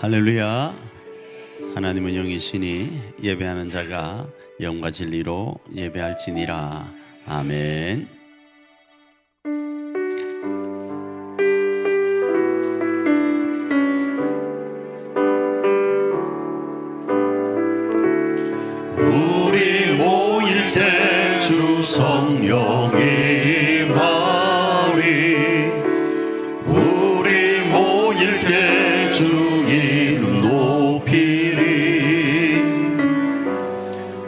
할렐루야. 하나님은 영이시니 예배하는 자가 영과 진리로 예배할지니라. 아멘. 우리 모일 때 주 성령이 임하리. 우리 모일 때 주 이름 높이리.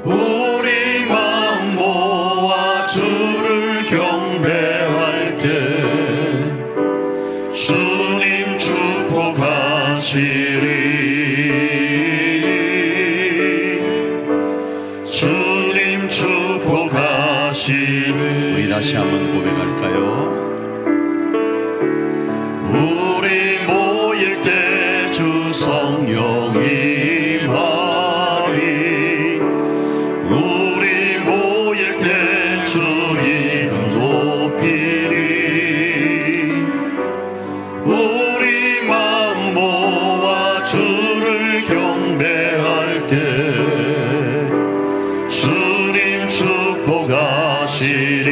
우리 마음 모아 주를 경배할 때 주님 축복하시리. 주님 축복하시리. 우리 다시 한번 고백할까요? 우리 모일 때 주 성령이 임하리. 우리 모일 때 주 이름 높이리. 우리 마음 모아 주를 경배할 때 주님 축복하시리.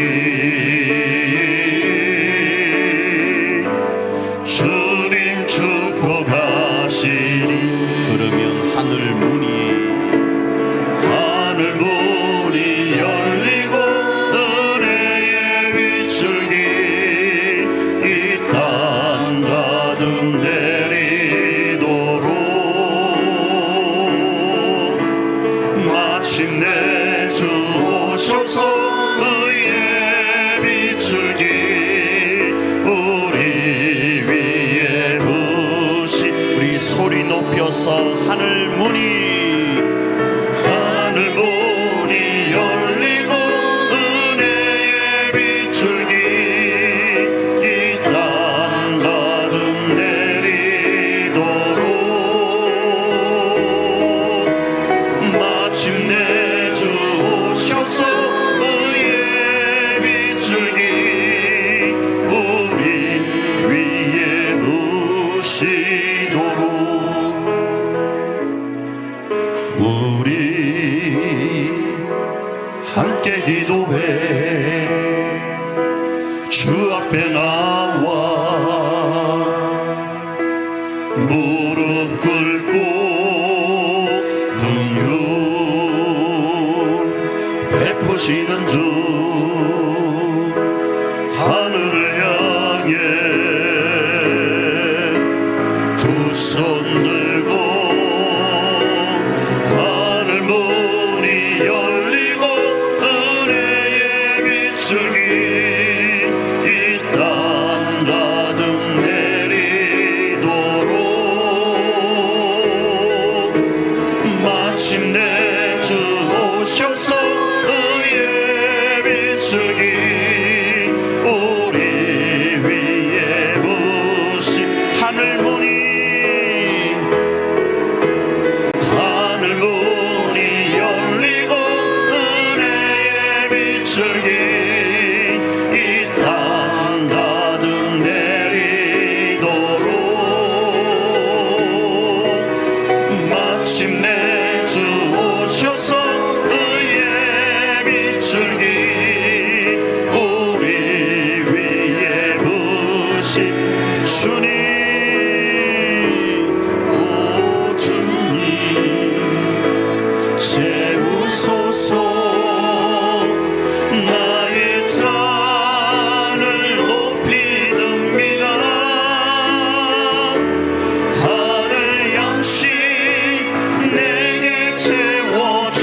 주님 축복하시리. 그러면 하늘 문이 열리고 은혜의 빗줄기 이 땅 가득 내리도록 마침내 주 오셔서 의의 빗줄기 우리 위에 부시. 우리 소리 높여서 하늘 문이 열리고 은혜의 빗줄기 이 땅 가득 내리도록 마침내 주 오셔서 의의 빗줄기 우리 위에 부시도록. 우리 함께 기도해 주 앞에 나와 무릎 꿇고 긍휼 베푸시는 주 하늘을 향해 두 손 들고 하늘 문이 열리고 은혜의 빗줄기 이 땅 가득 내리도록 마침내 주 오셔서 의의 빗줄기 우리 위에 부시. 하늘 문이 열리고 은혜의 빗줄기 이 땅 가득 내리도록 마침내 주 오셔서 의의 빗줄기 우리 위에 부시. 주님 오 주님 채우소서. 나의 잔을 높이 듭니다. 하늘 양식 내게 채워주소서.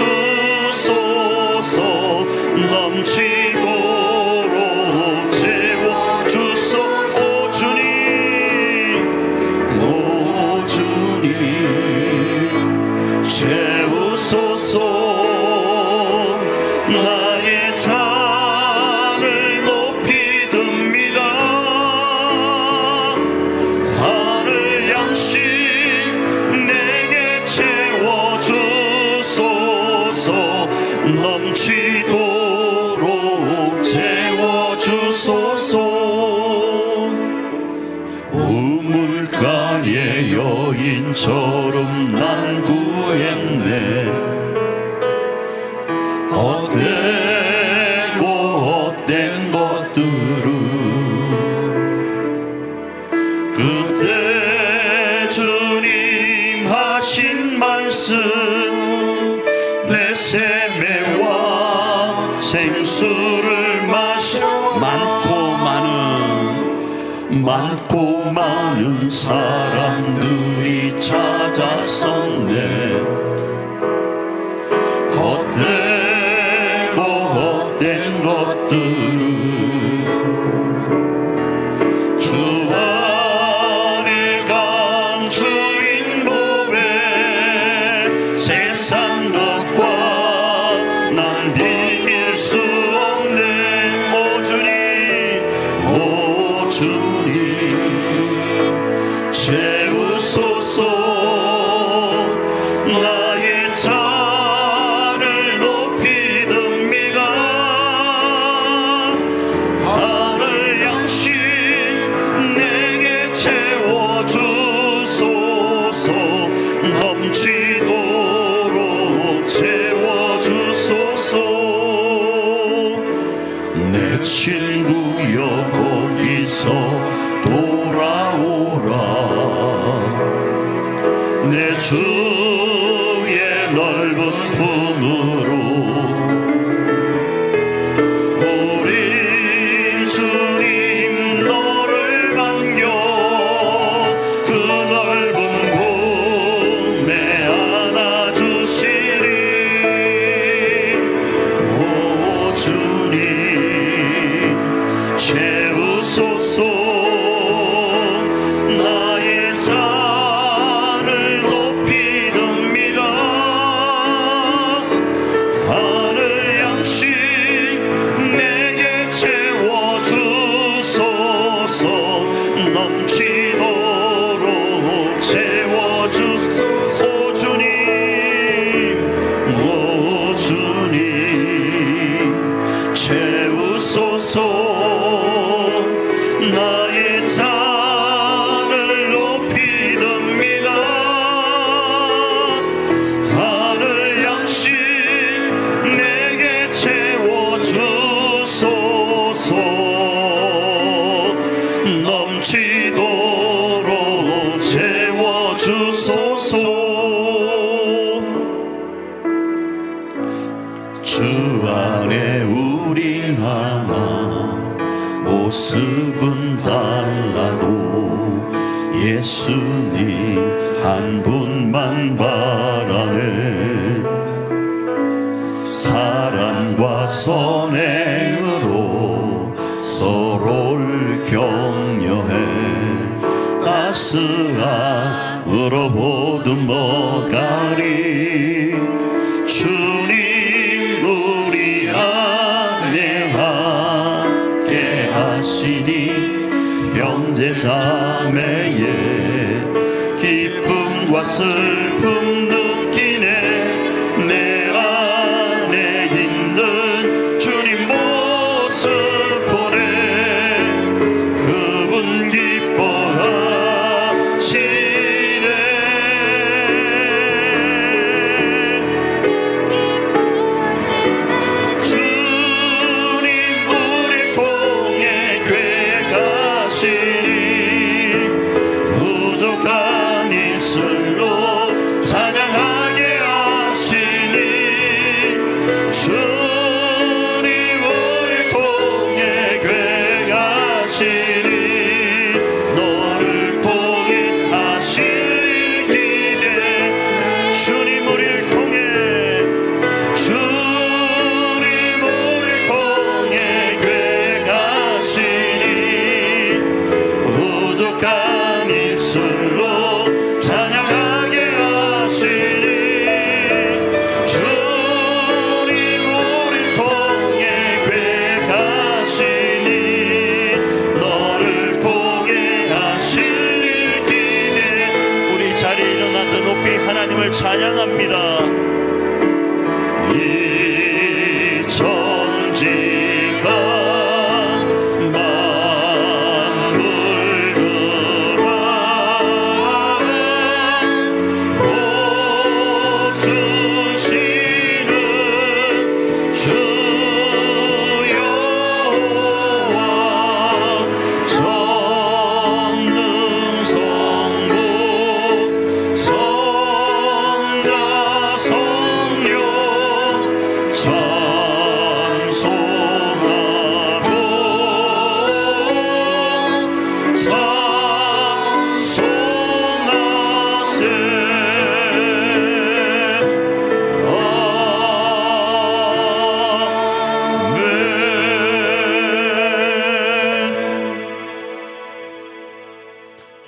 넘치도록 채워주소서. 오 주님 채우소서. 나의 잔을 높이 듭니다. 하늘 양식 내게 채워주소서. 넘치도록 채워주소서. 우물가에 여인처럼 난 구했네. 헛되고 헛된 것들은 그때 주님 하신 말씀 내 세매와 생수를 마셔 많고 많은 사람들이 찾았었네. 헛되고 헛된 것들은 주 안에 간 주인 몸에 세상 것과 난 비길 수 없네. 오 주님 채우소서. 나의 잔을 높이 듭니다. 하늘 양식 내게 채워주소서. 넘치도록 채워주소서. 내 친구여 거기서 돌아오라. 내 주의 넓은 품으로 우리 주님 너를 반겨 그 넓은 품에 안아주시리. 오 주님 채우소서. 나의 잔을 높이 듭니다. 하늘 양식 내게 채워주소서. 넘치도록 채워주소서. 오 주님 채우소서. 나의 잔을 높이 듭니다. 하늘 양식 내게 채워주소서. 넘치도록 채워주소서. 주 안에 우린 하나 모습은 달라도 예수님 한 분만 바라네. 사랑과 선행으로 서로를 격려해 따스함으로 모든 먹가리. 주님 우리 안에 함께 하시니 형제 자매의 기쁨과 슬픔 느끼네. 내 안에 있는 주님 모습 보네. 그분 기뻐하시네. 주님 우리 통해 괴가시니 부족한 입술로 찬양하게 하시니. 주님 우리 통해 괴가시니 너를 통해 하실 일 기대. 주님 우리를 통해 괴가시니 부족한 입술로 찬양하게 하시니. 주님 우리를 통해 괴가시니 너를 통해 하실 일 기대. 우리 자리에 일어나서 높이 하나님을 찬양합니다. 이 천지가 만물들아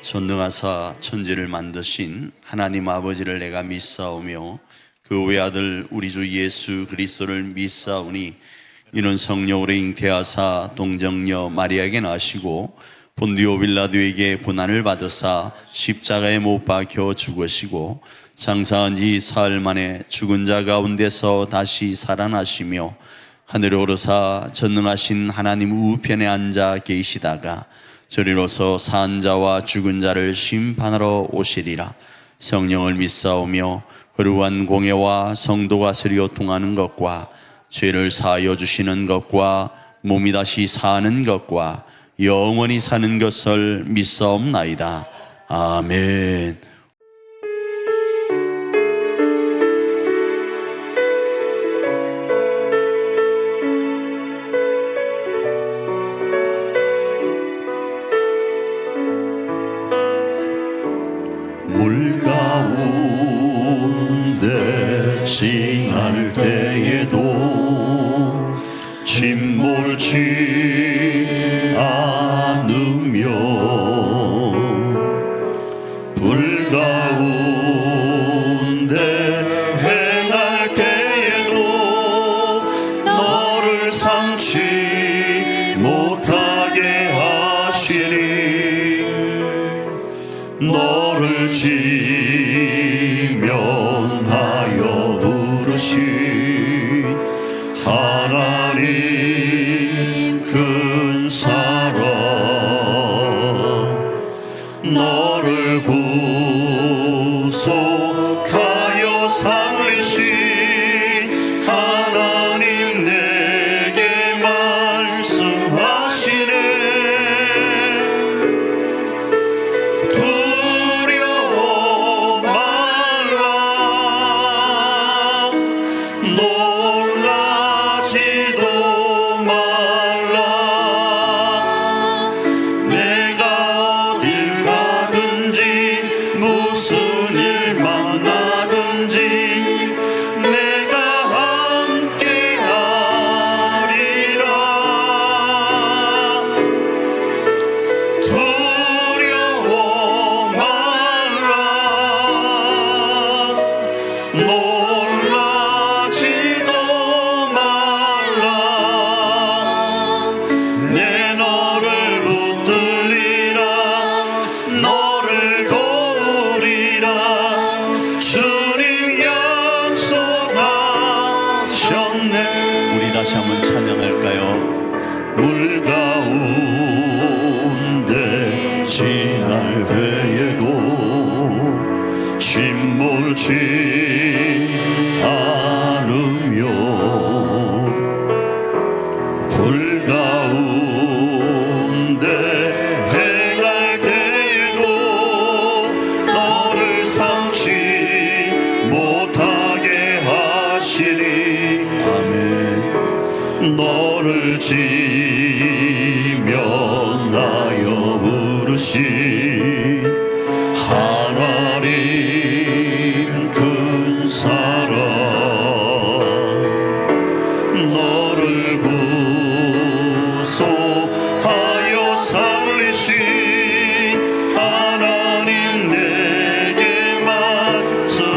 전능하사 천지를 만드신 하나님 아버지를 내가 믿사오며 그 외아들 우리 주 예수 그리스도를 믿사오니 이는 성령으로 잉태하사 동정녀 마리아에게 나시고 본디오 빌라도에게 고난을 받으사 십자가에 못 박혀 죽으시고 장사한 지 사흘 만에 죽은 자 가운데서 다시 살아나시며 하늘에 오르사 전능하신 하나님 우편에 앉아 계시다가 저리로서 산 자와 죽은 자를 심판하러 오시리라. 성령을 믿사오며 거룩한 공예와 성도가 서로 통하는 것과 죄를 사하여 주시는 것과 몸이 다시 사는 것과 영원히 사는 것을 믿사옵나이다. 아멘. 물 가운데 지날 때에도 침몰치 않으며 불 가운데 행할 때에도 너를 삼지 못하게 하시리. 너를 지면하여 부르신 하나님 큰 사랑, 너를 구속하여 살리신 하나님 내게 말씀하시네. 우리 다시 한번 찬양할까요? 물 가운데 지날 때에도 침몰치 않으며 불 가운데 행할 때에도 너를 삼지 못하게 하시리. 너를 지면하여 부르신 하나님 큰 사랑, 너를 구속하여 살리신 하나님 내게 말씀하시네.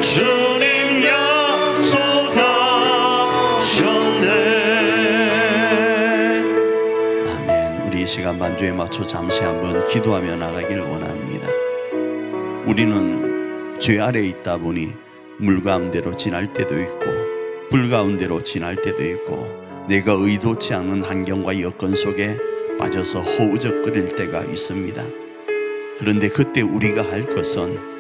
주님 약속하셨네. 아멘. 우리 이 시간 반주에 맞춰 잠시 한번 기도하며 나가길 원합니다. 우리는 죄 아래에 있다 보니 물 가운데로 지날 때도 있고 불 가운데로 지날 때도 있고 내가 의도치 않은 환경과 여건 속에 빠져서 허우적거릴 때가 있습니다. 그런데 그때 우리가 할 것은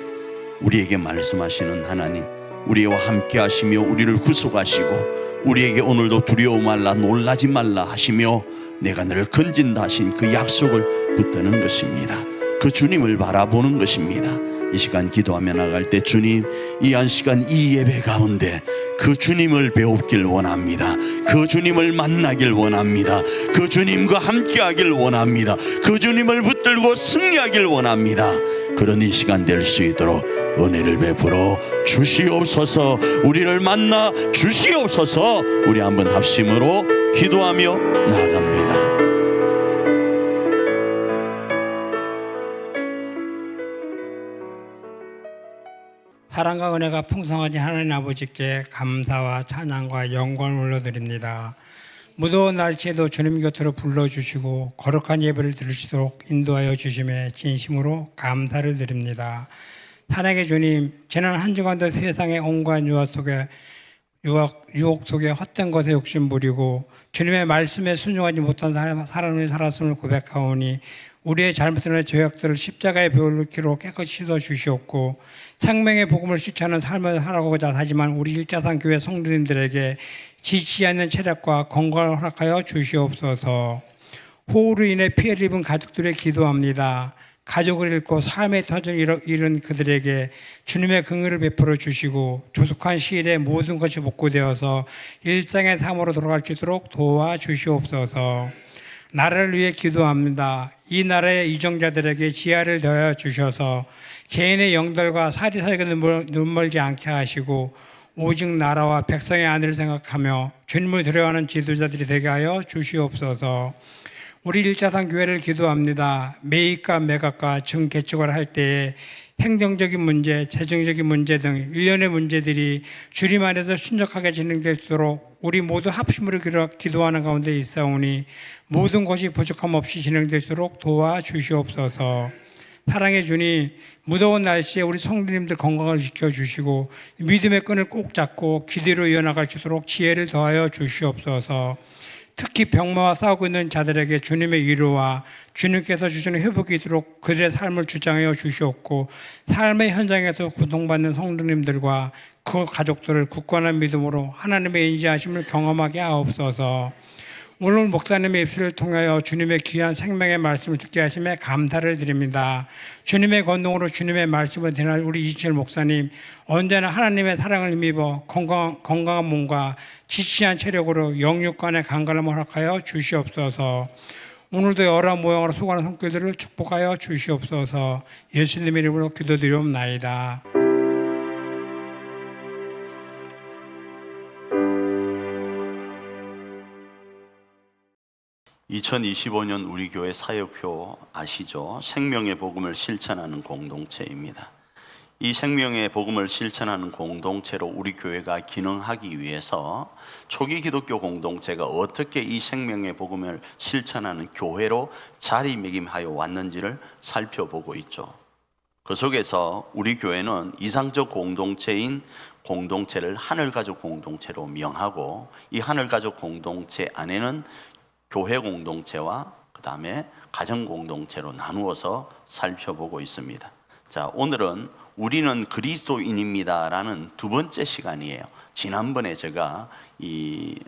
우리에게 말씀하시는 하나님, 우리와 함께 하시며 우리를 구속하시고 우리에게 오늘도 두려워 말라 놀라지 말라 하시며 내가 너를 건진다 하신 그 약속을 붙드는 것입니다. 그 주님을 바라보는 것입니다. 이 시간 기도하며 나갈 때 주님, 이 한 시간 이 예배 가운데 그 주님을 배우길 원합니다. 그 주님을 만나길 원합니다. 그 주님과 함께하길 원합니다. 그 주님을 붙들고 승리하길 원합니다. 그런 이 시간 될 수 있도록 은혜를 베풀어 주시옵소서. 우리를 만나 주시옵소서. 우리 한번 합심으로 기도하며 나아갑니다. 사랑과 은혜가 풍성하신 하나님 아버지께 감사와 찬양과 영광을 올려드립니다. 무더운 날씨에도 주님 곁으로 불러주시고 거룩한 예배를 들으시도록 인도하여 주심에 진심으로 감사를 드립니다. 사랑의 주님, 지난 한 주간도 세상의 온갖 유혹 속에 헛된 것에 욕심 부리고 주님의 말씀에 순종하지 못한 사람이 살았음을 고백하오니 우리의 잘못된 죄악들을 십자가에 배울기로 깨끗이 씻어 주시옵고 생명의 복음을 실천하는 삶을 살아가고자 하지만 우리 일자산 교회 성도님들에게 지치지 않는 체력과 건강을 허락하여 주시옵소서. 호우로 인해 피해를 입은 가족들의 기도합니다. 가족을 잃고 삶의 터전을 잃은 그들에게 주님의 긍휼을 베풀어 주시고 조속한 시일에 모든 것이 복구되어서 일상의 삶으로 돌아갈 수 있도록 도와주시옵소서. 나라를 위해 기도합니다. 이 나라의 이정자들에게 지혜를 더하여 주셔서 개인의 영달과 사리사욕에 눈멀지 않게 하시고 오직 나라와 백성의 안위를 생각하며 주님을 두려워하는 지도자들이 되게 하여 주시옵소서. 우리 일자산 교회를 기도합니다. 매입과 매각과 증개축을 할 때에 행정적인 문제, 재정적인 문제 등 일련의 문제들이 주님 안에서 순적하게 진행될 수 있도록 우리 모두 합심으로 기도하는 가운데 있사오니 모든 것이 부족함 없이 진행될 수 있도록 도와주시옵소서. 사랑의 주님, 무더운 날씨에 우리 성도님들 건강을 지켜주시고 믿음의 끈을 꼭 잡고 기대로 이어나갈 수 있도록 지혜를 더하여 주시옵소서. 특히 병마와 싸우고 있는 자들에게 주님의 위로와 주님께서 주시는 회복이 있도록 그들의 삶을 주장하여 주시옵고 삶의 현장에서 고통받는 성도님들과 그 가족들을 굳건한 믿음으로 하나님의 인지하심을 경험하게 하옵소서. 오늘 목사님의 입술을 통하여 주님의 귀한 생명의 말씀을 듣게 하심에 감사를 드립니다. 주님의 권능으로 주님의 말씀을 대하는 우리 이철 목사님, 언제나 하나님의 사랑을 힘입어 건강한 몸과 지치지 않은 체력으로 영육간의 강건함을 허락하여 주시옵소서. 오늘도 여러 모양으로 수고하는 손길들을 축복하여 주시옵소서. 예수님 이름으로 기도드리옵나이다. 2025년 우리 교회 사역표 아시죠? 생명의 복음을 실천하는 공동체입니다. 이 생명의 복음을 실천하는 공동체로 우리 교회가 기능하기 위해서 초기 기독교 공동체가 어떻게 이 생명의 복음을 실천하는 교회로 자리매김하여 왔는지를 살펴보고 있죠. 그 속에서 우리 교회는 이상적 공동체인 공동체를 하늘가족 공동체로 명하고 이 하늘가족 공동체 안에는 교회 공동체와 그 다음에 가정 공동체로 나누어서 살펴보고 있습니다. 자, 오늘은 우리는 그리스도인입니다라는 두 번째 시간이에요. 지난번에 제가 이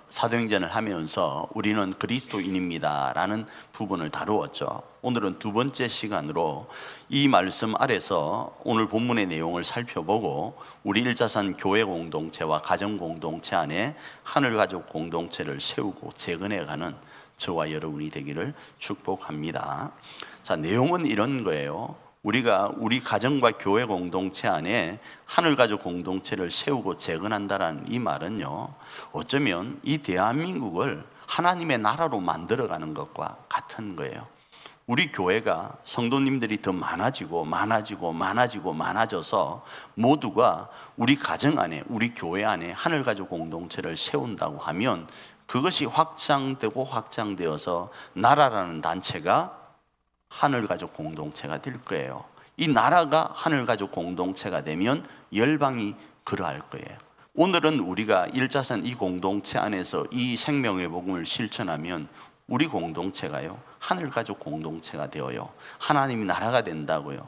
사도행전을 하면서 우리는 그리스도인입니다라는 부분을 다루었죠. 오늘은 두 번째 시간으로 이 말씀 아래서 오늘 본문의 내용을 살펴보고 우리 일자산 교회 공동체와 가정 공동체 안에 하늘가족 공동체를 세우고 재건해가는 저와 여러분이 되기를 축복합니다. 자, 내용은 이런 거예요. 우리가 우리 가정과 교회 공동체 안에 하늘가족 공동체를 세우고 재건한다라는 이 말은요, 어쩌면 이 대한민국을 하나님의 나라로 만들어가는 것과 같은 거예요. 우리 교회가 성도님들이 더 많아져서 모두가 우리 가정 안에, 우리 교회 안에 하늘가족 공동체를 세운다고 하면 그것이 확장되어서 나라라는 단체가 하늘가족 공동체가 될 거예요. 이 나라가 하늘가족 공동체가 되면 열방이 그러할 거예요. 오늘은 우리가 일자산 이 공동체 안에서 이 생명의 복음을 실천하면 우리 공동체가요, 하늘가족 공동체가 되어요. 하나님이 나라가 된다고요.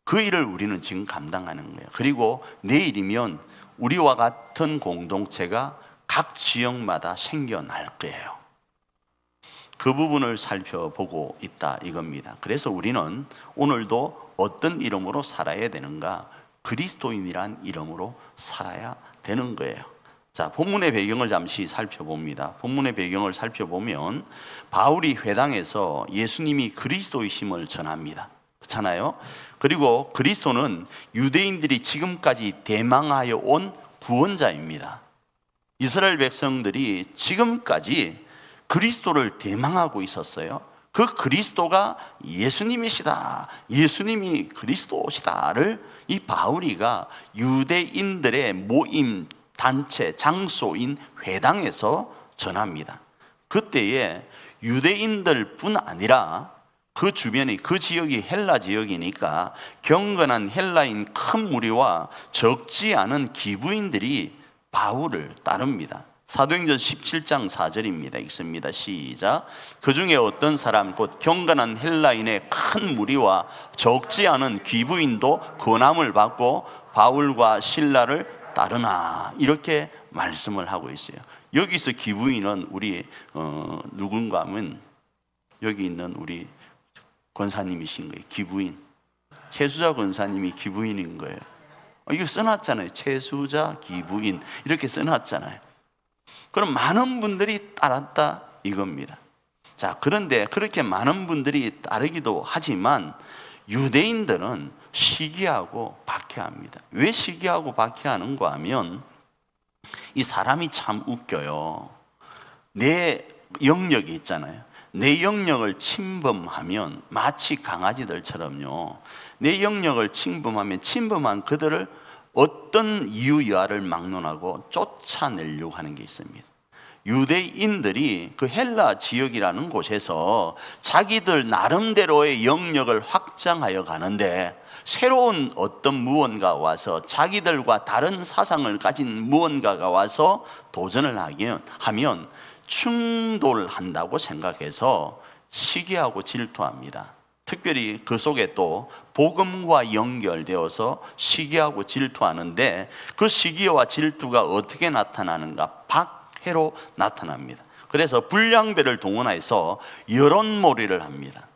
그 일을 우리는 지금 감당하는 거예요. 그리고 내일이면 우리와 같은 공동체가 각 지역마다 생겨날 거예요. 그 부분을 살펴보고 있다 이겁니다. 그래서 우리는 오늘도 어떤 이름으로 살아야 되는가? 그리스도인이란 이름으로 살아야 되는 거예요. 자, 본문의 배경을 잠시 살펴봅니다. 본문의 배경을 살펴보면 바울이 회당에서 예수님이 그리스도이심을 전합니다. 그렇잖아요? 그리고 그리스도는 유대인들이 지금까지 대망하여 온 구원자입니다. 이스라엘 백성들이 지금까지 그리스도를 대망하고 있었어요. 그 그리스도가 예수님이시다, 예수님이 그리스도시다를 이 바울이가 유대인들의 모임 단체 장소인 회당에서 전합니다. 그때에 유대인들뿐 아니라 그 주변이, 그 지역이 헬라 지역이니까 경건한 헬라인 큰 무리와 적지 않은 기부인들이 바울을 따릅니다. 사도행전 17장 4절입니다. 읽습니다. 시작. 그 중에 어떤 사람 곧 경건한 헬라인의 큰 무리와 적지 않은 귀부인도 권함을 받고 바울과 실라를 따르나, 이렇게 말씀을 하고 있어요. 여기서 귀부인은 우리 누군가 하면 여기 있는 우리 권사님이신 거예요. 귀부인, 최수자 권사님이 귀부인인 거예요. 이거 써놨잖아요. 최수자 귀부인 이렇게 써놨잖아요. 그럼 많은 분들이 따랐다 이겁니다. 자, 그런데 그렇게 많은 분들이 따르기도 하지만 유대인들은 시기하고 박해합니다. 왜 시기하고 박해하는가 하면 이 사람이 참 웃겨요. 내 영역이 있잖아요. 내 영역을 침범하면 마치 강아지들처럼요, 내 영역을 침범한 그들을 어떤 이유야를 막론하고 쫓아내려고 하는 게 있습니다. 유대인들이 그 헬라 지역이라는 곳에서 자기들 나름대로의 영역을 확장하여 가는데 새로운 어떤 무언가 와서, 자기들과 다른 사상을 가진 무언가가 와서 도전을 하면 충돌한다고 생각해서 시기하고 질투합니다. 특별히 그 속에 또 복음과 연결되어서 시기하고 질투하는데, 그 시기와 질투가 어떻게 나타나는가? 박해로 나타납니다. 그래서 불량배를 동원해서 여론몰이를 합니다.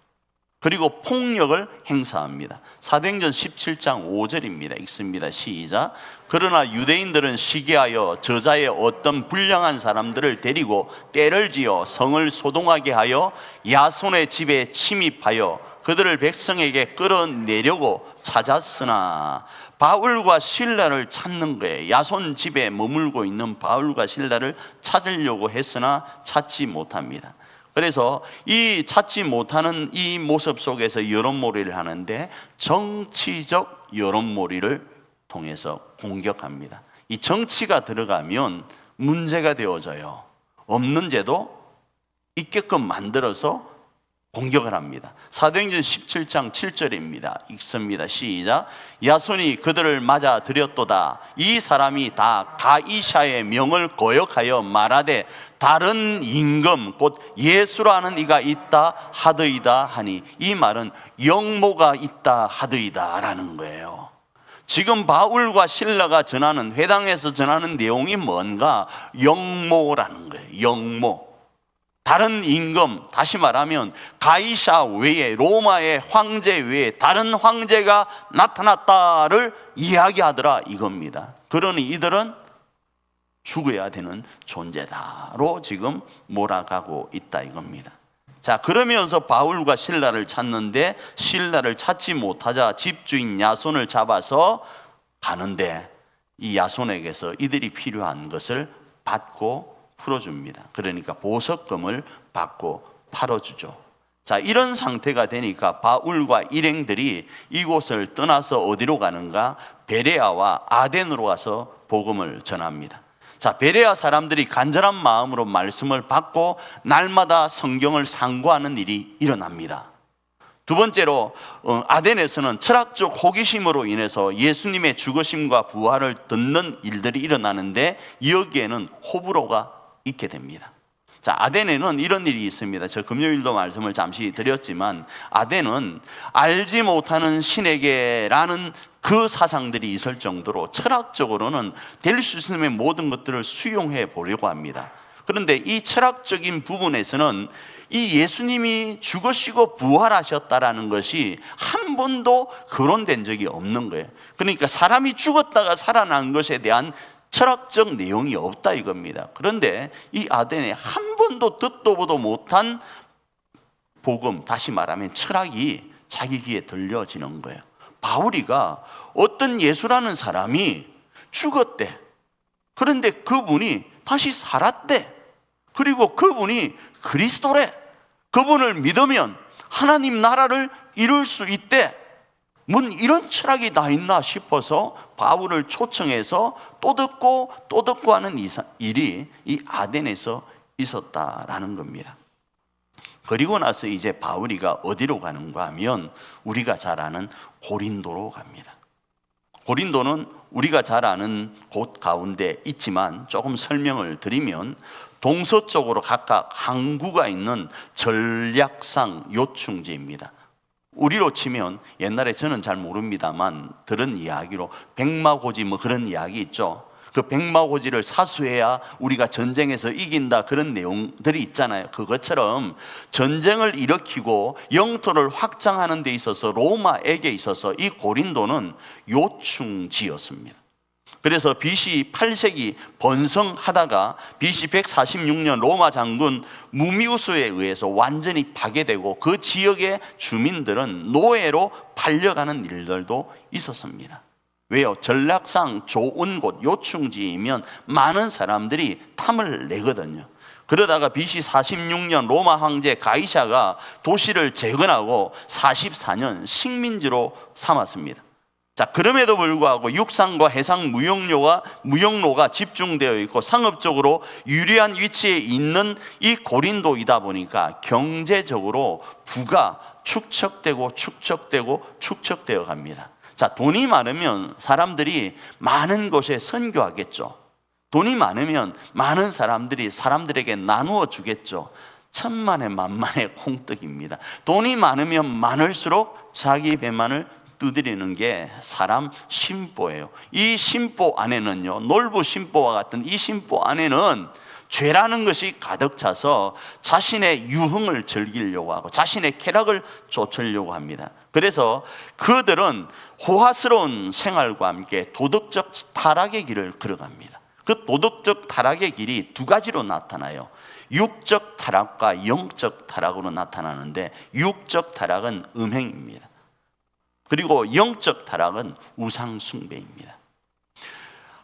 그리고 폭력을 행사합니다. 사도행전 17장 5절입니다. 읽습니다. 시작. 그러나 유대인들은 시기하여 저자의 어떤 불량한 사람들을 데리고 떼를 지어 성을 소동하게 하여 야손의 집에 침입하여 그들을 백성에게 끌어내려고 찾았으나, 바울과 실라를 찾는 거예요. 야손 집에 머물고 있는 바울과 실라를 찾으려고 했으나 찾지 못합니다. 그래서 이 찾지 못하는 이 모습 속에서 여론몰이를 하는데, 정치적 여론몰이를 통해서 공격합니다. 이 정치가 들어가면 문제가 되어져요. 없는 죄도 있게끔 만들어서 공격을 합니다. 사도행전 17장 7절입니다. 읽습니다. 시작. 야손이 그들을 맞아 들였도다. 이 사람이 다 가이사의 명을 거역하여 말하되 다른 임금 곧 예수라는 이가 있다 하더이다 하니, 이 말은 영모가 있다 하더이다 라는 거예요. 지금 바울과 실라가 전하는, 회당에서 전하는 내용이 뭔가? 영모라는 거예요. 영모. 다른 임금, 다시 말하면 가이사 외에, 로마의 황제 외에 다른 황제가 나타났다를 이야기하더라 이겁니다. 그러니 이들은 죽어야 되는 존재다로 지금 몰아가고 있다 이겁니다. 자, 그러면서 바울과 실라를 찾는데, 실라를 찾지 못하자 집주인 야손을 잡아서 가는데, 이 야손에게서 이들이 필요한 것을 받고 풀어줍니다. 그러니까 보석금을 받고 팔아주죠. 자, 이런 상태가 되니까 바울과 일행들이 이곳을 떠나서 어디로 가는가? 베레아와 아덴으로 가서 복음을 전합니다. 자, 베레아 사람들이 간절한 마음으로 말씀을 받고 날마다 성경을 상고하는 일이 일어납니다. 두 번째로 아덴에서는 철학적 호기심으로 인해서 예수님의 죽으심과 부활을 듣는 일들이 일어나는데 여기에는 호불호가 있게 됩니다. 자, 아덴에는 이런 일이 있습니다. 저 금요일도 말씀을 잠시 드렸지만 아덴은 알지 못하는 신에게라는 그 사상들이 있을 정도로 철학적으로는 될 수 있는 모든 것들을 수용해 보려고 합니다. 그런데 이 철학적인 부분에서는 이 예수님이 죽으시고 부활하셨다라는 것이 한 번도 거론된 적이 없는 거예요. 그러니까 사람이 죽었다가 살아난 것에 대한 철학적 내용이 없다 이겁니다. 그런데 이 아덴에 한 번도 듣도 보도 못한 복음, 다시 말하면 철학이 자기 귀에 들려지는 거예요. 바울이가 어떤 예수라는 사람이 죽었대. 그런데 그분이 다시 살았대. 그리고 그분이 그리스도래. 그분을 믿으면 하나님 나라를 이룰 수 있대. 뭔 이런 철학이 다 있나 싶어서 바울을 초청해서 또 듣고 하는 일이 이 아덴에서 있었다라는 겁니다. 그리고 나서 이제 바울이가 어디로 가는가 하면 우리가 잘 아는 고린도로 갑니다. 고린도는 우리가 잘 아는 곳 가운데 있지만 조금 설명을 드리면 동서쪽으로 각각 항구가 있는 전략상 요충지입니다. 우리로 치면 옛날에 저는 잘 모릅니다만 들은 이야기로 백마고지 뭐 그런 이야기 있죠. 그 백마고지를 사수해야 우리가 전쟁에서 이긴다 그런 내용들이 있잖아요. 그것처럼 전쟁을 일으키고 영토를 확장하는 데 있어서 로마에게 있어서 이 고린도는 요충지였습니다. 그래서 BC 8세기 번성하다가 BC 146년 로마 장군 무미우스에 의해서 완전히 파괴되고 그 지역의 주민들은 노예로 팔려가는 일들도 있었습니다. 왜요? 전략상 좋은 곳 요충지이면 많은 사람들이 탐을 내거든요. 그러다가 BC 46년 로마 황제 가이샤가 도시를 재건하고 44년 식민지로 삼았습니다. 자, 그럼에도 불구하고 육상과 해상 무역로가 집중되어 있고 상업적으로 유리한 위치에 있는 이 고린도이다 보니까 경제적으로 부가 축적되어 갑니다. 자, 돈이 많으면 사람들이 많은 곳에 선교하겠죠. 돈이 많으면 많은 사람들이 사람들에게 나누어 주겠죠. 천만의 만만의 콩떡입니다. 돈이 많으면 많을수록 자기 배만을 두드리는 게 사람 심보예요. 이 심보 안에는요, 놀부 심보와 같은 이 심보 안에는 죄라는 것이 가득 차서 자신의 유흥을 즐기려고 하고 자신의 쾌락을 쫓으려고 합니다. 그래서 그들은 호화스러운 생활과 함께 도덕적 타락의 길을 걸어갑니다. 그 도덕적 타락의 길이 두 가지로 나타나요. 육적 타락과 영적 타락으로 나타나는데 육적 타락은 음행입니다. 그리고 영적 타락은 우상 숭배입니다.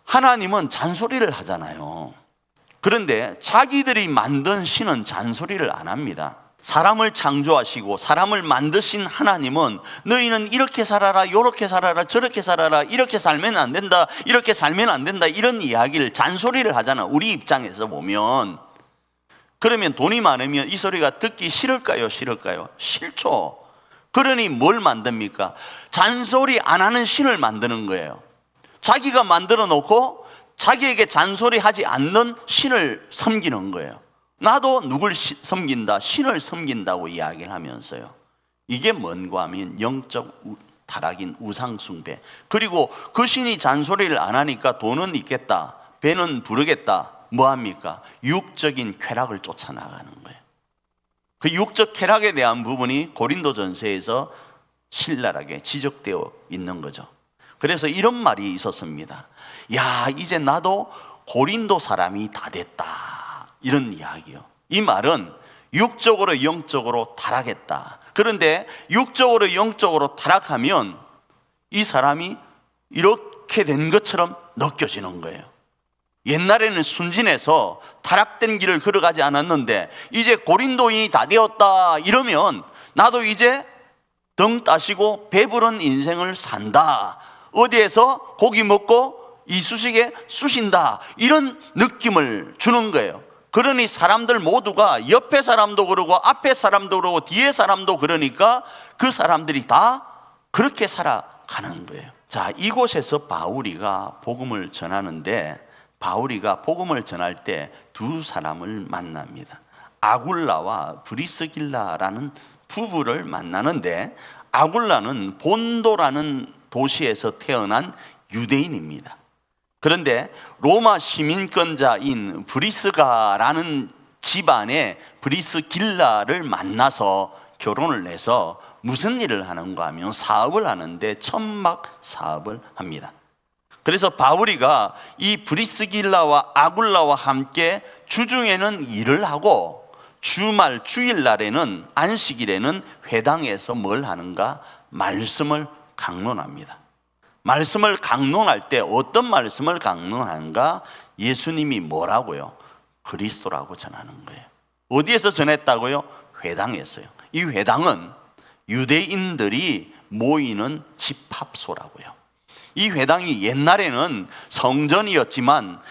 하나님은 잔소리를 하잖아요. 그런데 자기들이 만든 신은 잔소리를 안 합니다. 사람을 창조하시고 사람을 만드신 하나님은 너희는 이렇게 살아라, 이렇게 살아라, 저렇게 살아라, 이렇게 살면 안 된다, 이렇게 살면 안 된다, 이런 이야기를 잔소리를 하잖아. 우리 입장에서 보면. 그러면 돈이 많으면 이 소리가 듣기 싫을까요? 싫죠. 그러니 뭘 만듭니까? 잔소리 안 하는 신을 만드는 거예요. 자기가 만들어 놓고 자기에게 잔소리하지 않는 신을 섬기는 거예요. 나도 누굴 섬긴다, 신을 섬긴다고 이야기를 하면서요. 이게 뭔가 하면 영적 타락인 우상숭배. 그리고 그 신이 잔소리를 안 하니까 돈은 있겠다, 배는 부르겠다. 뭐합니까? 육적인 쾌락을 쫓아나가는 거예요. 그 육적 쾌락에 대한 부분이 고린도전서에서 신랄하게 지적되어 있는 거죠. 그래서 이런 말이 있었습니다. 야, 이제 나도 고린도 사람이 다 됐다, 이런 이야기요. 이 말은 육적으로 영적으로 타락했다. 그런데 육적으로 영적으로 타락하면 이 사람이 이렇게 된 것처럼 느껴지는 거예요. 옛날에는 순진해서 타락된 길을 걸어가지 않았는데 이제 고린도인이 다 되었다 이러면 나도 이제 등 따시고 배부른 인생을 산다. 어디에서 고기 먹고 이쑤시개 쑤신다. 이런 느낌을 주는 거예요. 그러니 사람들 모두가 옆에 사람도 그러고 앞에 사람도 그러고 뒤에 사람도 그러니까 그 사람들이 다 그렇게 살아가는 거예요. 자, 이곳에서 바울이가 복음을 전하는데, 바울이가 복음을 전할 때 두 사람을 만납니다. 아굴라와 브리스길라라는 부부를 만나는데, 아굴라는 본도라는 도시에서 태어난 유대인입니다. 그런데 로마 시민권자인 브리스가라는 집안의 브리스길라를 만나서 결혼을 해서 무슨 일을 하는가 하면 사업을 하는데 천막 사업을 합니다. 그래서 바울이가 이 브리스길라와 아굴라와 함께 주중에는 일을 하고 주말 주일날에는 안식일에는 회당에서 뭘 하는가? 말씀을 강론합니다. 말씀을 강론할 때 어떤 말씀을 강론하는가? 예수님이 뭐라고요? 그리스도라고 전하는 거예요. 어디에서 전했다고요? 회당에서요. 이 회당은 유대인들이 모이는 집합소라고요. 이 회당이 옛날에는 성전이었지만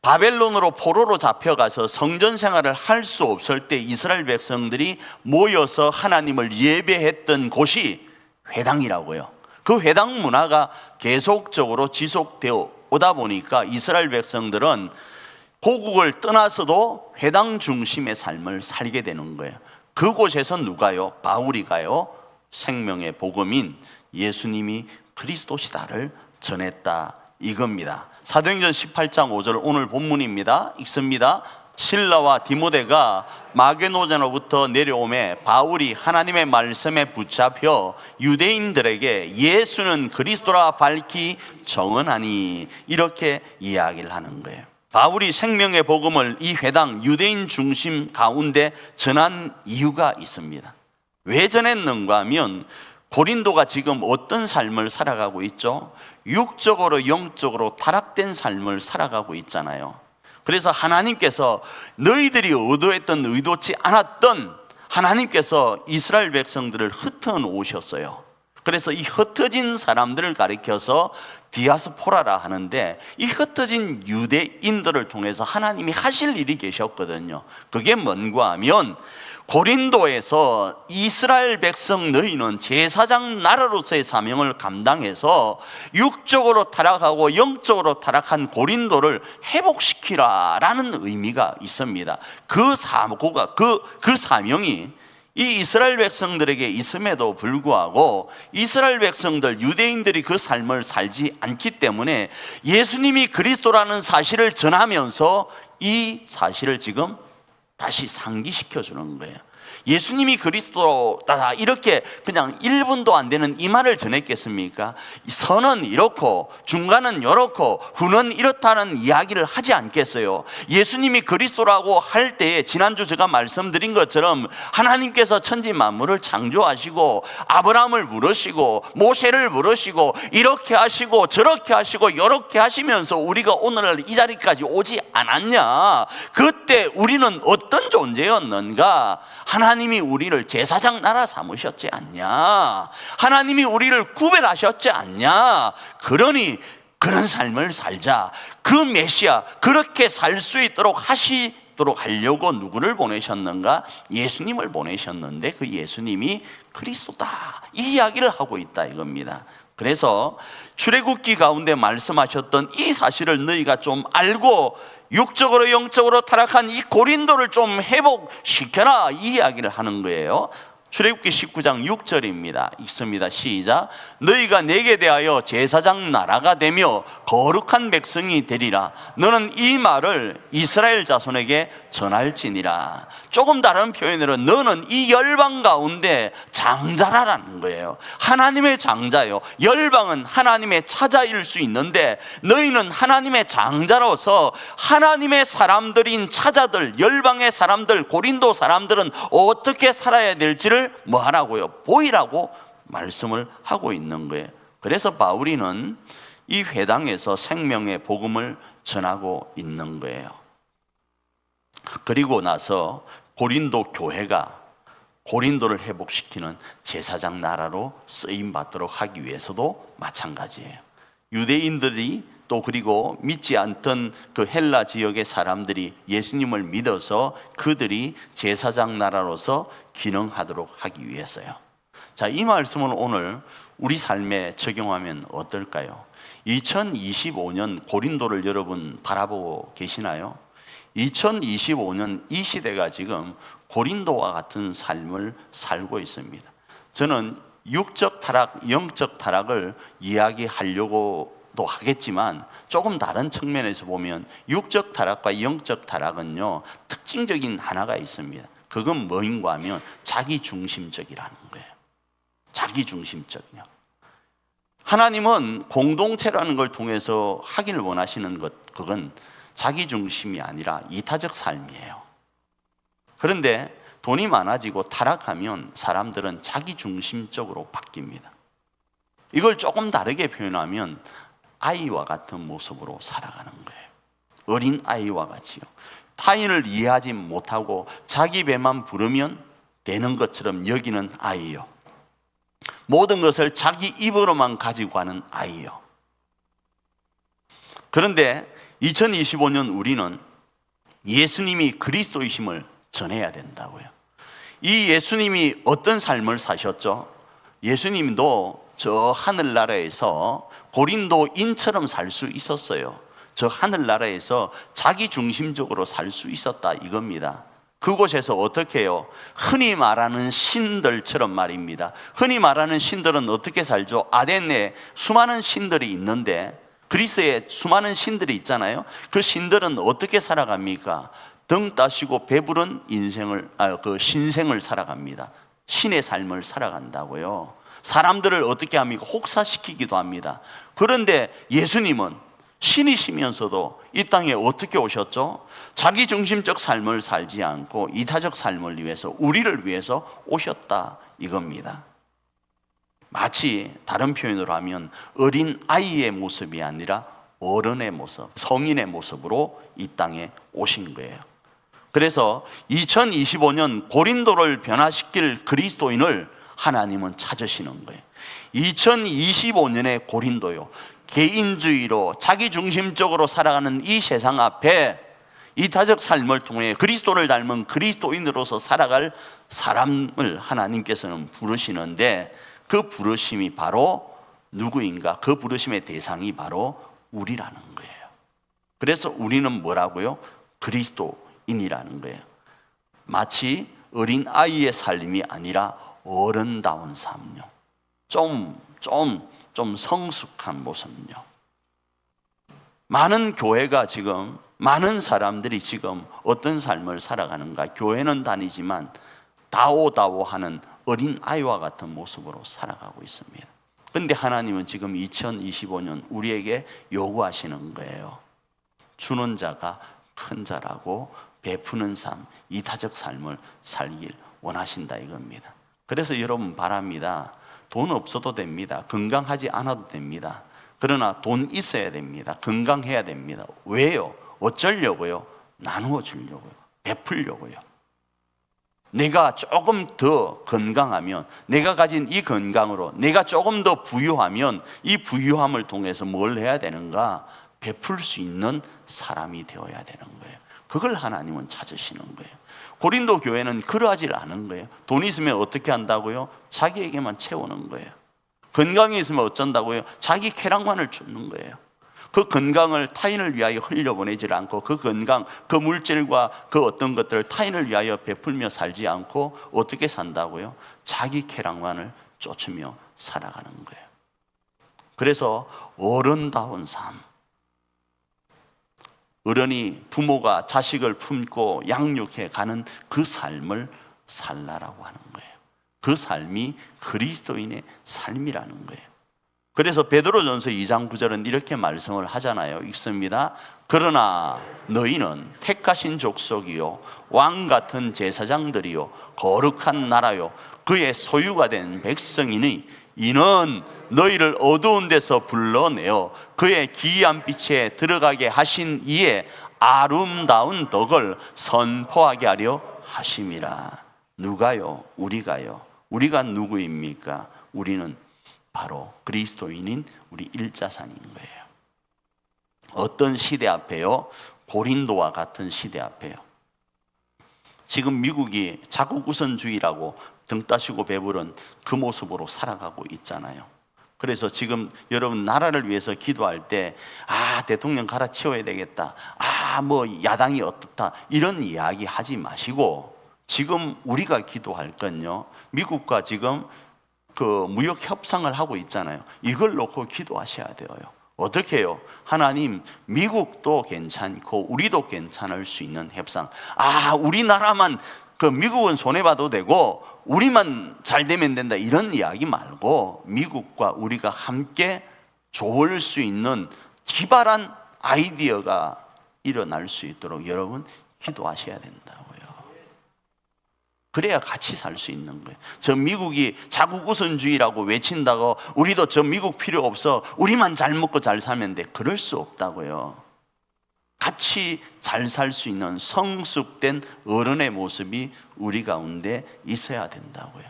바벨론으로 포로로 잡혀가서 성전 생활을 할 수 없을 때 이스라엘 백성들이 모여서 하나님을 예배했던 곳이 회당이라고요. 그 회당 문화가 계속적으로 지속되어 오다 보니까 이스라엘 백성들은 고국을 떠나서도 회당 중심의 삶을 살게 되는 거예요. 그곳에서 누가요? 바울이가요? 생명의 복음인 예수님이 그리스도시다를 전했다 이겁니다. 사도행전 18장 5절 오늘 본문입니다. 읽습니다. 실라와 디모데가 마게도냐로부터 내려오매 바울이 하나님의 말씀에 붙잡혀 유대인들에게 예수는 그리스도라 밝히 정언하니, 이렇게 이야기를 하는 거예요. 바울이 생명의 복음을 이 회당 유대인 중심 가운데 전한 이유가 있습니다. 왜 전했는가 하면 고린도가 지금 어떤 삶을 살아가고 있죠? 육적으로 영적으로 타락된 삶을 살아가고 있잖아요. 그래서 하나님께서 너희들이 의도했던 의도치 않았던 하나님께서 이스라엘 백성들을 흩어 놓으셨어요. 그래서 이 흩어진 사람들을 가리켜서 디아스포라라 하는데, 이 흩어진 유대인들을 통해서 하나님이 하실 일이 계셨거든요. 그게 뭔가 하면 고린도에서 이스라엘 백성 너희는 제사장 나라로서의 사명을 감당해서 육적으로 타락하고 영적으로 타락한 고린도를 회복시키라라는 의미가 있습니다. 그 사명이 이 이스라엘 백성들에게 있음에도 불구하고 이스라엘 백성들, 유대인들이 그 삶을 살지 않기 때문에 예수님이 그리스도라는 사실을 전하면서 이 사실을 지금 다시 상기시켜 주는 거예요. 예수님이 그리스도다 이렇게 그냥 1분도 안 되는 이 말을 전했겠습니까? 선은 이렇고 중간은 이렇고 후는 이렇다는 이야기를 하지 않겠어요? 예수님이 그리스도라고 할 때에 지난주 제가 말씀드린 것처럼 하나님께서 천지 만물을 창조하시고 아브라함을 부르시고 모세를 부르시고 이렇게 하시고 저렇게 하시고 이렇게 하시면서 우리가 오늘날 이 자리까지 오지 않았냐? 그때 우리는 어떤 존재였는가? 하나님이 우리를 제사장 나라 삼으셨지 않냐? 하나님이 우리를 구별하셨지 않냐? 그러니 그런 삶을 살자. 그 메시아 그렇게 살 수 있도록 하려고 누구를 보내셨는가? 예수님을 보내셨는데 그 예수님이 그리스도다, 이 이야기를 하고 있다 이겁니다. 그래서 출애굽기 가운데 말씀하셨던 이 사실을 너희가 좀 알고 육적으로 영적으로 타락한 이 고린도를 좀 회복시켜라, 이 이야기를 하는 거예요. 출애굽기 19장 6절입니다. 읽습니다. 시작. 너희가 내게 대하여 제사장 나라가 되며 거룩한 백성이 되리라. 너는 이 말을 이스라엘 자손에게 전할지니라. 조금 다른 표현으로 너는 이 열방 가운데 장자라라는 거예요. 하나님의 장자요. 열방은 하나님의 차자일 수 있는데 너희는 하나님의 장자로서 하나님의 사람들인 차자들, 열방의 사람들, 고린도 사람들은 어떻게 살아야 될지를 뭐 하라고요? 보이라고 말씀을 하고 있는 거예요. 그래서 바울이는 이 회당에서 생명의 복음을 전하고 있는 거예요. 그리고 나서 고린도 교회가 고린도를 회복시키는 제사장 나라로 쓰임받도록 하기 위해서도 마찬가지예요. 유대인들이 또 그리고 믿지 않던 그 헬라 지역의 사람들이 예수님을 믿어서 그들이 제사장 나라로서 기능하도록 하기 위해서요. 자, 이 말씀을 오늘 우리 삶에 적용하면 어떨까요? 2025년 고린도를 여러분 바라보고 계시나요? 2025년 이 시대가 지금 고린도와 같은 삶을 살고 있습니다. 저는 육적 타락, 영적 타락을 이야기하려고도 하겠지만 조금 다른 측면에서 보면 육적 타락과 영적 타락은요, 특징적인 하나가 있습니다. 그건 뭐인가 하면 자기중심적이라는 거예요. 자기중심적이요. 하나님은 공동체라는 걸 통해서 하기를 원하시는 것, 그건 자기중심이 아니라 이타적 삶이에요. 그런데 돈이 많아지고 타락하면 사람들은 자기중심적으로 바뀝니다. 이걸 조금 다르게 표현하면 아이와 같은 모습으로 살아가는 거예요. 어린 아이와 같이요. 타인을 이해하지 못하고 자기 배만 부르면 되는 것처럼 여기는 아이요. 모든 것을 자기 입으로만 가지고 가는 아이요. 그런데 2025년 우리는 예수님이 그리스도이심을 전해야 된다고요. 이 예수님이 어떤 삶을 사셨죠? 예수님도 저 하늘나라에서 고린도인처럼 살 수 있었어요. 저 하늘나라에서 자기중심적으로 살 수 있었다 이겁니다. 그곳에서 어떻게 해요? 흔히 말하는 신들처럼 말입니다. 흔히 말하는 신들은 어떻게 살죠? 아덴에 수많은 신들이 있는데, 그리스에 수많은 신들이 있잖아요. 그 신들은 어떻게 살아갑니까? 등 따시고 배부른 신생을 살아갑니다. 신의 삶을 살아간다고요. 사람들을 어떻게 합니까? 혹사시키기도 합니다. 그런데 예수님은 신이시면서도 이 땅에 어떻게 오셨죠? 자기중심적 삶을 살지 않고 이타적 삶을 위해서, 우리를 위해서 오셨다 이겁니다. 마치 다른 표현으로 하면 어린 아이의 모습이 아니라 어른의 모습, 성인의 모습으로 이 땅에 오신 거예요. 그래서 2025년 고린도를 변화시킬 그리스도인을 하나님은 찾으시는 거예요. 2025년의 고린도요, 개인주의로 자기중심적으로 살아가는 이 세상 앞에 이타적 삶을 통해 그리스도를 닮은 그리스도인으로서 살아갈 사람을 하나님께서는 부르시는데, 그 부르심이 바로 누구인가? 그 부르심의 대상이 바로 우리라는 거예요. 그래서 우리는 뭐라고요? 그리스도인이라는 거예요. 마치 어린 아이의 삶이 아니라 어른다운 삶요. 좀 성숙한 모습요. 많은 교회가 지금, 많은 사람들이 지금 어떤 삶을 살아가는가? 교회는 다니지만 다오다오 하는 어린 아이와 같은 모습으로 살아가고 있습니다. 그런데 하나님은 지금 2025년 우리에게 요구하시는 거예요. 주는 자가 큰 자라고 베푸는 삶, 이타적 삶을 살길 원하신다 이겁니다. 그래서 여러분 바랍니다. 돈 없어도 됩니다. 건강하지 않아도 됩니다. 그러나 돈 있어야 됩니다. 건강해야 됩니다. 왜요? 어쩌려고요? 나누어 주려고요. 베풀려고요. 내가 조금 더 건강하면, 내가 가진 이 건강으로 내가 조금 더 부유하면 이 부유함을 통해서 뭘 해야 되는가? 베풀 수 있는 사람이 되어야 되는 거예요. 그걸 하나님은 찾으시는 거예요. 고린도 교회는 그러하지 않은 거예요. 돈 있으면 어떻게 한다고요? 자기에게만 채우는 거예요. 건강이 있으면 어쩐다고요? 자기 쾌락만을 주는 거예요. 그 건강을 타인을 위하여 흘려보내지 않고, 그 건강, 그 물질과 그 어떤 것들을 타인을 위하여 베풀며 살지 않고 어떻게 산다고요? 자기 쾌락만을 쫓으며 살아가는 거예요. 그래서 어른다운 삶, 어른이 부모가 자식을 품고 양육해 가는 그 삶을 살라라고 하는 거예요. 그 삶이 그리스도인의 삶이라는 거예요. 그래서 베드로전서 2장 9절은 이렇게 말씀을 하잖아요. 읽습니다. 그러나 너희는 택하신 족속이요 왕 같은 제사장들이요 거룩한 나라요 그의 소유가 된 백성이니 이는 너희를 어두운 데서 불러내어 그의 기이한 빛에 들어가게 하신 이에 아름다운 덕을 선포하게 하려 하심이라. 누가요? 우리가요. 우리가 누구입니까? 우리는 바로 그리스도인인 우리 일자산인 거예요. 어떤 시대 앞에요? 고린도와 같은 시대 앞에요. 지금 미국이 자국 우선주의라고 등 따시고 배부른 그 모습으로 살아가고 있잖아요. 그래서 지금 여러분 나라를 위해서 기도할 때 대통령 갈아치워야 되겠다, 뭐 야당이 어떻다, 이런 이야기 하지 마시고, 지금 우리가 기도할 건요, 미국과 지금 그 무역 협상을 하고 있잖아요. 이걸 놓고 기도하셔야 돼요. 어떻게 해요? 하나님, 미국도 괜찮고 우리도 괜찮을 수 있는 협상. 우리나라만, 그 미국은 손해봐도 되고 우리만 잘 되면 된다, 이런 이야기 말고 미국과 우리가 함께 좋을 수 있는 기발한 아이디어가 일어날 수 있도록 여러분 기도하셔야 된다고요. 그래야 같이 살 수 있는 거예요. 저 미국이 자국 우선주의라고 외친다고 우리도 저 미국 필요 없어, 우리만 잘 먹고 잘 살면 돼, 그럴 수 없다고요. 같이 잘 살 수 있는 성숙된 어른의 모습이 우리 가운데 있어야 된다고요.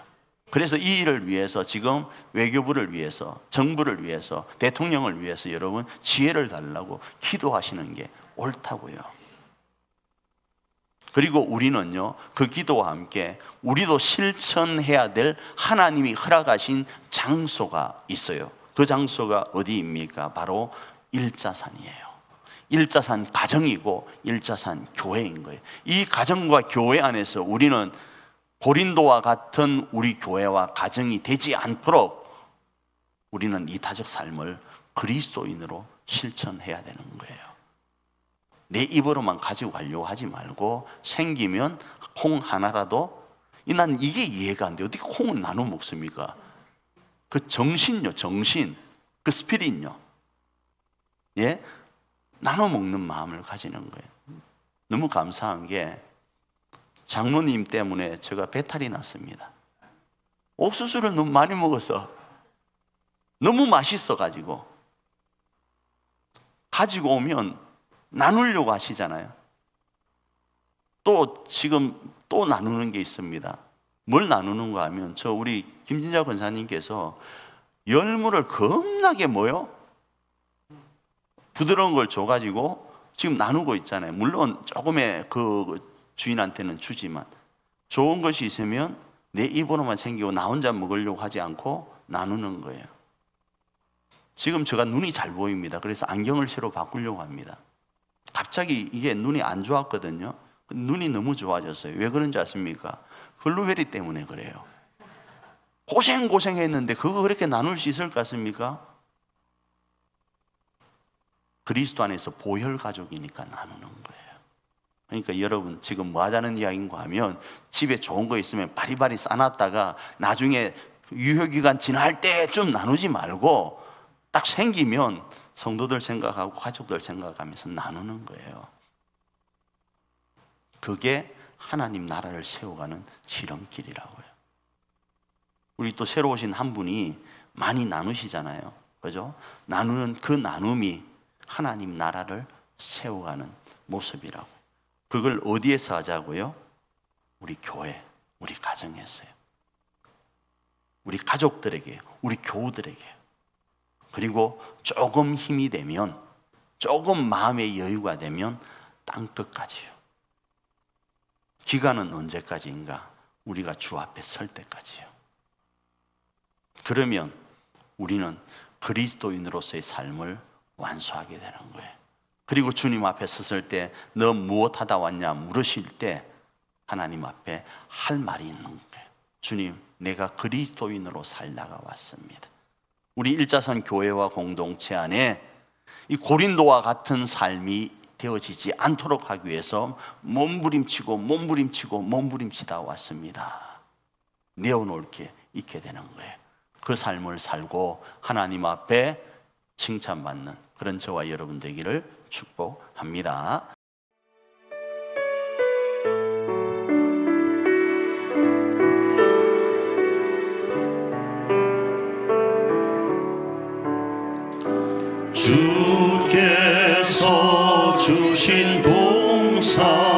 그래서 이 일을 위해서 지금 외교부를 위해서, 정부를 위해서, 대통령을 위해서 여러분 지혜를 달라고 기도하시는 게 옳다고요. 그리고 우리는요, 그 기도와 함께 우리도 실천해야 될 하나님이 허락하신 장소가 있어요. 그 장소가 어디입니까? 바로 일자산이에요. 일자산 가정이고 일자산 교회인 거예요. 이 가정과 교회 안에서 우리는 고린도와 같은 우리 교회와 가정이 되지 않도록 우리는 이타적 삶을 그리스도인으로 실천해야 되는 거예요. 내 입으로만 가지고 가려고 하지 말고, 생기면 콩 하나라도, 난 이게 이해가 안 돼. 어떻게 콩을 나눠 먹습니까? 그 정신요, 정신, 그 스피릿요, 예, 나눠 먹는 마음을 가지는 거예요. 너무 감사한 게 장로님 때문에 제가 배탈이 났습니다. 옥수수를 너무 많이 먹어서, 너무 맛있어 가지고 오면 나누려고 하시잖아요. 또 지금 또 나누는 게 있습니다. 뭘 나누는가 하면, 저 우리 김진자 권사님께서 열무를 겁나게 부드러운 걸 줘가지고 지금 나누고 있잖아요. 물론 조금의 그 주인한테는 주지만, 좋은 것이 있으면 내 입으로만 챙기고 나 혼자 먹으려고 하지 않고 나누는 거예요. 지금 제가 눈이 잘 보입니다. 그래서 안경을 새로 바꾸려고 합니다. 갑자기 이게 눈이 안 좋았거든요. 눈이 너무 좋아졌어요. 왜 그런지 아십니까? 블루베리 때문에 그래요. 고생했는데 그거 그렇게 나눌 수 있을 것 같습니까? 그리스도 안에서 보혈 가족이니까 나누는 거예요. 그러니까 여러분 지금 뭐 하자는 이야기인가 하면, 집에 좋은 거 있으면 바리바리 싸놨다가 나중에 유효기간 지날 때쯤 나누지 말고, 딱 생기면 성도들 생각하고 가족들 생각하면서 나누는 거예요. 그게 하나님 나라를 세워가는 지름길이라고요. 우리 또 새로 오신 한 분이 많이 나누시잖아요. 그죠? 나누는 그 나눔이 하나님 나라를 세워가는 모습이라고. 그걸 어디에서 하자고요? 우리 교회, 우리 가정에서요. 우리 가족들에게, 우리 교우들에게. 그리고 조금 힘이 되면, 조금 마음의 여유가 되면 땅끝까지요. 기간은 언제까지인가? 우리가 주 앞에 설 때까지요. 그러면 우리는 그리스도인으로서의 삶을 완수하게 되는 거예요. 그리고 주님 앞에 섰을 때 너 무엇 하다 왔냐 물으실 때 하나님 앞에 할 말이 있는 거예요. 주님, 내가 그리스도인으로 살다가 왔습니다. 우리 일자선 교회와 공동체 안에 이 고린도와 같은 삶이 되어지지 않도록 하기 위해서 몸부림치다 왔습니다. 내어놓을 게 있게 되는 거예요. 그 삶을 살고 하나님 앞에 칭찬받는 그런 저와 여러분 되기를 축복합니다. 주께서 주신 동산에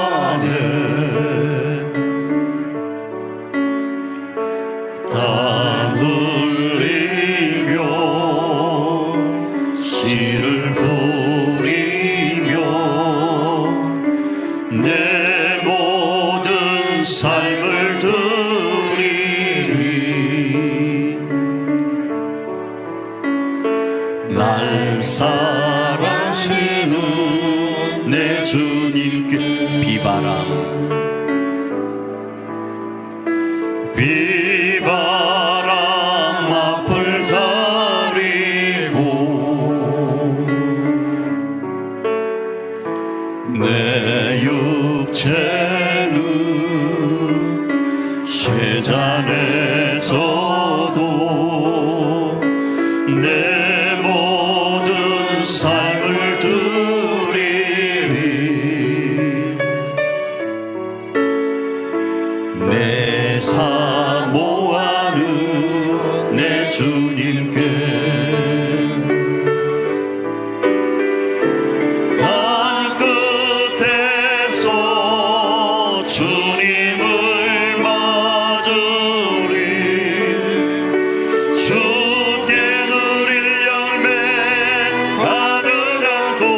내 주님께 비바람 앞을 가리고 내 육체는 쇠잔해져도 내 모든 삶을 드리리 내 사모하는 내 주님께 산 끝에서 주님을 맞으리 주께 누릴 열매 가득한 곳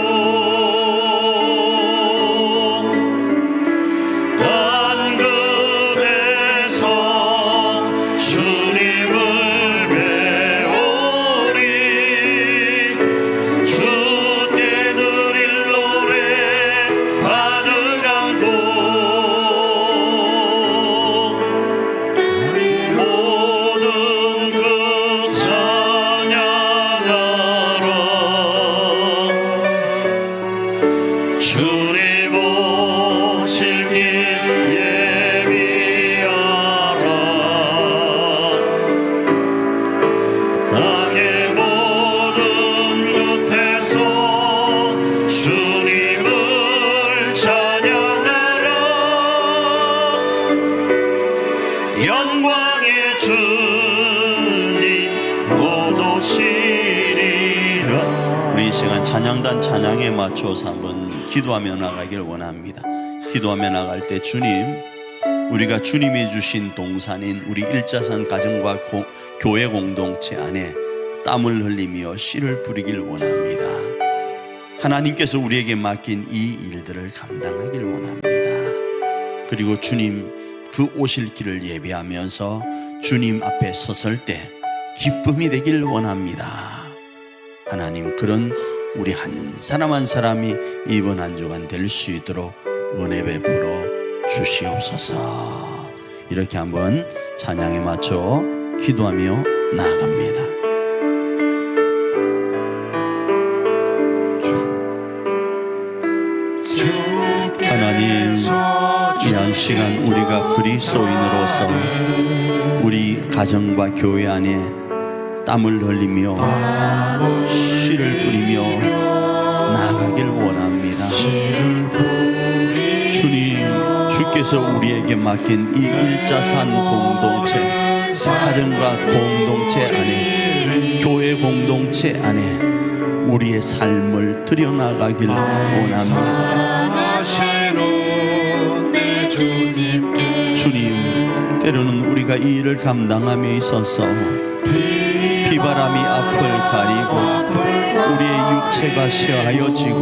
산 끝에서 주님을 배우리 주께 드릴 노래 가득한 곳 모든 그 찬양하라 주님 오실 길 예비하라 땅의 모든 끝에서 주님을 찬양하라 영광의 주님 곧 오시리라. 우리 이 시간 찬양단 찬양에 맞춰서 한번 기도하며 나가길 원합니다. 기도하며 나갈 때 주님, 우리가 주님이 주신 동산인 우리 일자산 가정과 교회 공동체 안에 땀을 흘리며 씨를 뿌리길 원합니다. 하나님께서 우리에게 맡긴 이 일들을 감당하길 원합니다. 그리고 주님 그 오실 길을 예비하면서 주님 앞에 섰을 때 기쁨이 되길 원합니다. 하나님, 그런 우리 한 사람 한 사람이 이번 한 주간 될 수 있도록 은혜 베풀어 주시옵소서. 이렇게 한번 찬양에 맞춰 기도하며 나아갑니다. 하나님, 귀한 시간 우리가 그리스도인으로서 우리 가정과 교회 안에 땀을 흘리며 씨를 뿌리며 나아가길 원합니다. 주님, 주께서 우리에게 맡긴 이 일자산 공동체, 가정과 공동체 안에, 교회 공동체 안에 우리의 삶을 드려나가길 원합니다. 주님, 때로는 우리가 이 일을 감당함에 있어서 비바람이 앞을 가리고 우리의 육체가 쇠하여지고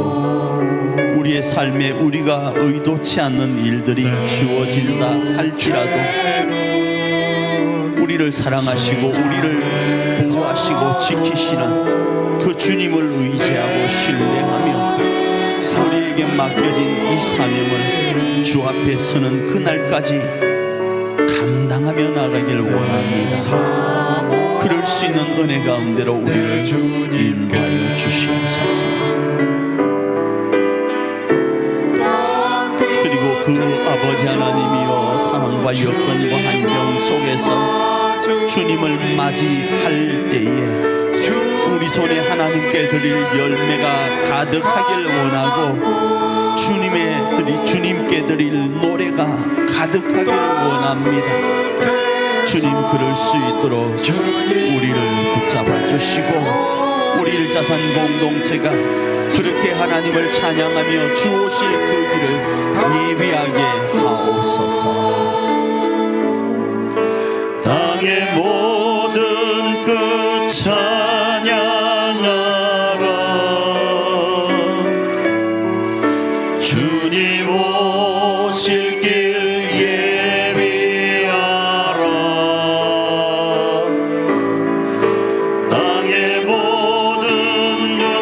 우리의 삶에 우리가 의도치 않는 일들이 주어진다 할지라도 우리를 사랑하시고 우리를 보호하시고 지키시는 그 주님을 의지하고 신뢰하며 우리에게 맡겨진 이 사명을 주 앞에 서는 그날까지 감당하며 나가길 원합니다. 그럴 수 있는 은혜 가운데로 우리를 인도하여 주시옵소서. 그리고 그 아버지 하나님이여, 상황과 여건과 환경 속에서 주님을 맞이할 때에 우리 손에 하나님께 드릴 열매가 가득하길 원하고 주님께 드릴 노래가 가득하길 원합니다. 주님, 그럴 수 있도록 우리를 붙잡아 주시고 우리 일자산 공동체가 그렇게 하나님을 찬양하며 주 오실 그 길을 예비하게 하옵소서. 땅의 모든 끝 찬양하라. 주님 오실 길 예비하라. 땅의 모든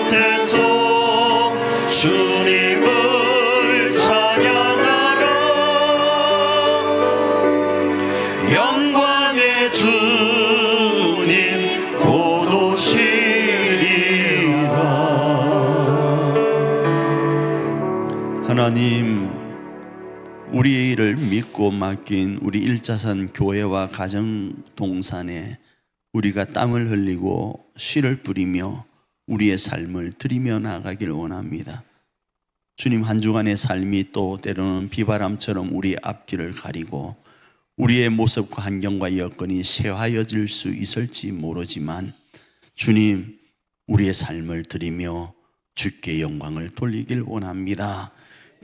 끝에서 주님을 하나님, 우리를 믿고 맡긴 우리 일자산 교회와 가정 동산에 우리가 땀을 흘리고 씨를 뿌리며 우리의 삶을 드리며 나가길 원합니다. 주님, 한 주간의 삶이 또 때로는 비바람처럼 우리의 앞길을 가리고 우리의 모습과 환경과 여건이 쇠하여질 수 있을지 모르지만 주님, 우리의 삶을 드리며 주께 영광을 돌리길 원합니다.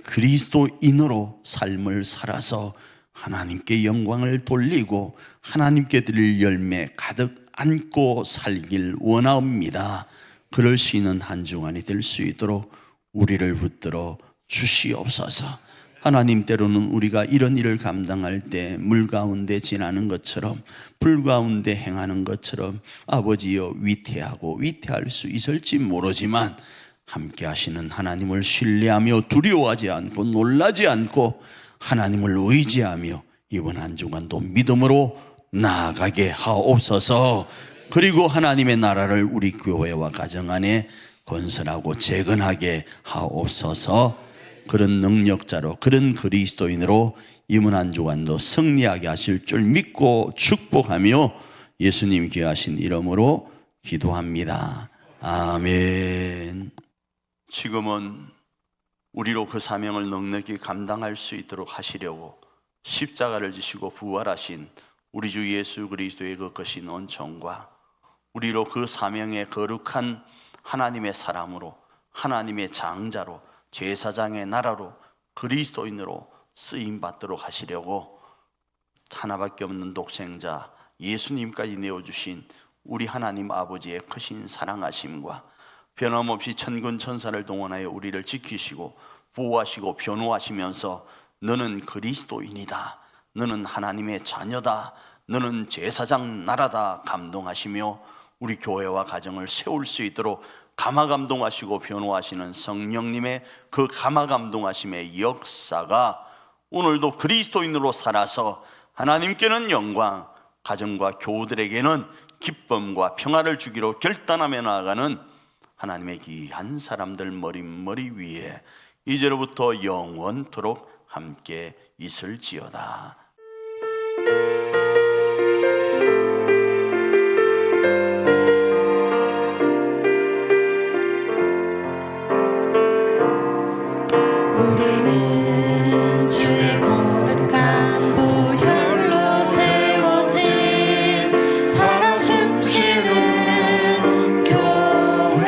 그리스도인으로 삶을 살아서 하나님께 영광을 돌리고 하나님께 드릴 열매 가득 안고 살길 원합니다. 그럴 수 있는 한 주간이 될 수 있도록 우리를 붙들어 주시옵소서. 하나님, 때로는 우리가 이런 일을 감당할 때 물 가운데 지나는 것처럼 불 가운데 행하는 것처럼 아버지여 위태하고 위태할 수 있을지 모르지만 함께 하시는 하나님을 신뢰하며 두려워하지 않고 놀라지 않고 하나님을 의지하며 이번 한 주간도 믿음으로 나아가게 하옵소서. 그리고 하나님의 나라를 우리 교회와 가정 안에 건설하고 재건하게 하옵소서. 그런 능력자로, 그런 그리스도인으로 이번 한 주간도 승리하게 하실 줄 믿고 축복하며 예수님 귀하신 이름으로 기도합니다. 아멘. 지금은 우리로 그 사명을 넉넉히 감당할 수 있도록 하시려고 십자가를 지시고 부활하신 우리 주 예수 그리스도의 그 거신 은총과 우리로 그 사명의 거룩한 하나님의 사람으로, 하나님의 장자로, 제사장의 나라로, 그리스도인으로 쓰임받도록 하시려고 하나밖에 없는 독생자 예수님까지 내어주신 우리 하나님 아버지의 크신 사랑하심과 변함없이 천군 천사를 동원하여 우리를 지키시고 보호하시고 변호하시면서 너는 그리스도인이다, 너는 하나님의 자녀다, 너는 제사장 나라다 감동하시며 우리 교회와 가정을 세울 수 있도록 감화감동하시고 변호하시는 성령님의 그 감화감동하심의 역사가 오늘도 그리스도인으로 살아서 하나님께는 영광, 가정과 교우들에게는 기쁨과 평화를 주기로 결단하며 나아가는 하나님의 귀한 사람들 머리 위에 이제로부터 영원토록 함께 있을지어다. 우리는 주의 거룩한 보혈로 세워진 살아 숨쉬는 교회,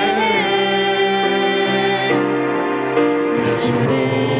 예수를